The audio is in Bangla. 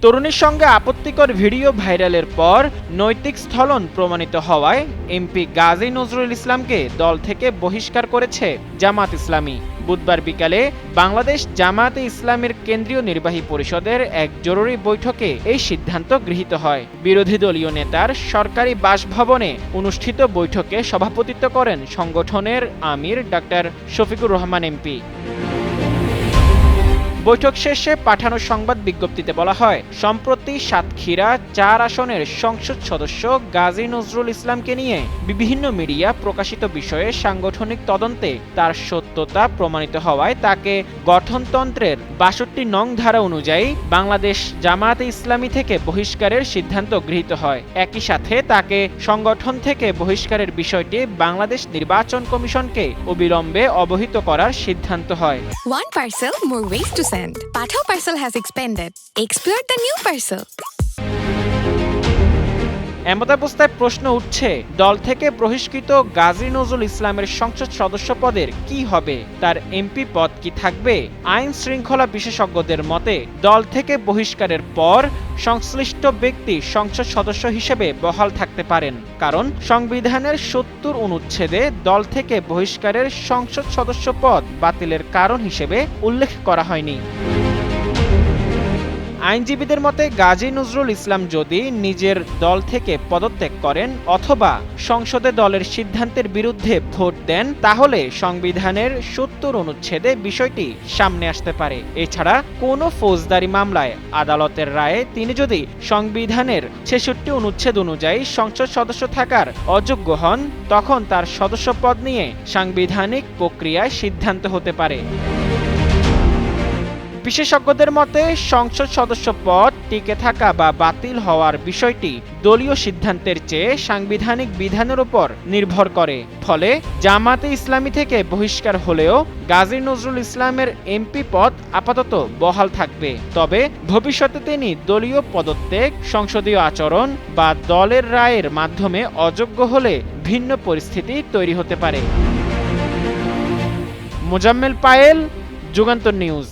তরুণীর সঙ্গে আপত্তিকর ভিডিও ভাইরালের পর নৈতিক স্থলন প্রমাণিত হওয়ায় এমপি গাজী নজরুল ইসলামকে দল থেকে বহিষ্কার করেছে জামায়াত ইসলামী। বুধবার বিকালে বাংলাদেশ জামায়াতে ইসলামীর কেন্দ্রীয় নির্বাহী পরিষদের এক জরুরি বৈঠকে এই সিদ্ধান্ত গৃহীত হয়। বিরোধী দলীয় নেতার সরকারি বাসভবনে অনুষ্ঠিত বৈঠকে সভাপতিত্ব করেন সংগঠনের আমির ডাক্তার শফিকুর রহমান এমপি। বৈঠক শেষে পাঠানো সংবাদ বিজ্ঞপ্তিতে বলা হয়, সম্প্রতি সাতক্ষীরা ৪ আসনের সংসদ সদস্য গাজী নজরুল ইসলামকে নিয়ে বিভিন্ন মিডিয়া প্রকাশিত বিষয়ে সাংগঠনিক তদন্তে তার সত্যতা প্রমাণিত হওয়ায় তাকে গঠনতন্ত্রের ৬২ নং ধারা অনুযায়ী বাংলাদেশ জামায়াতে ইসলামী থেকে বহিষ্কারের সিদ্ধান্ত গৃহীত হয়। একই সাথে তাকে সংগঠন থেকে বহিষ্কারের বিষয়টি বাংলাদেশ নির্বাচন কমিশনকে অবিলম্বে অবহিত করার সিদ্ধান্ত হয়। One parcel, more ways to send. Pathao parcel has expanded. Explore the new parcel. এমতাবস্থায় প্রশ্ন উঠছে, দল থেকে বহিষ্কৃত গাজী নজরুল ইসলামের সংসদ সদস্য পদের কি হবে? তার এমপি পদ কি থাকবে? আইন শৃঙ্খলা বিশেষজ্ঞদের মতে দল থেকে বহিষ্কারের পর সংশ্লিষ্ট ব্যক্তি সংসদ সদস্য হিসেবে বহাল থাকতে পারেন, কারণ সংবিধানের ৭০ অনুচ্ছেদে দল থেকে বহিষ্কারের সংসদ সদস্য পদ বাতিলের কারণ হিসেবে উল্লেখ করা হয়নি। আইনজীবীদের মতে গাজী নজরুল ইসলাম যদি নিজের দল থেকে পদত্যাগ করেন অথবা সংসদে দলের সিদ্ধান্তের বিরুদ্ধে ভোট দেন, তাহলে সংবিধানের ৭০ অনুচ্ছেদে বিষয়টি সামনে আসতে পারে। এছাড়া কোনো ফৌজদারি মামলায় আদালতের রায়ে তিনি যদি সংবিধানের ৬৬ অনুচ্ছেদ অনুযায়ী সংসদ সদস্য থাকার অযোগ্য হন, তখন তার সদস্যপদ নিয়ে সাংবিধানিক প্রক্রিয়ায় সিদ্ধান্ত হতে পারে। বিশেষজ্ঞদের মতে সংসদ সদস্য পদ টিকে থাকা বা বাতিল হওয়ার বিষয়টি দলীয় সিদ্ধান্তের চেয়ে সাংবিধানিক বিধানের উপর নির্ভর করে। ফলে জামায়াতে ইসলামী থেকে বহিষ্কার হলেও গাজী নজরুল ইসলামের এমপি পদ আপাতত বহাল থাকবে। তবে ভবিষ্যতে তিনি দলীয় পদত্যাগ, সংসদীয় আচরণ বা দলের রায়ের মাধ্যমে অযোগ্য হলে ভিন্ন পরিস্থিতি তৈরি হতে পারে। মোজাম্মেল পায়েল, যুগান্তর নিউজ।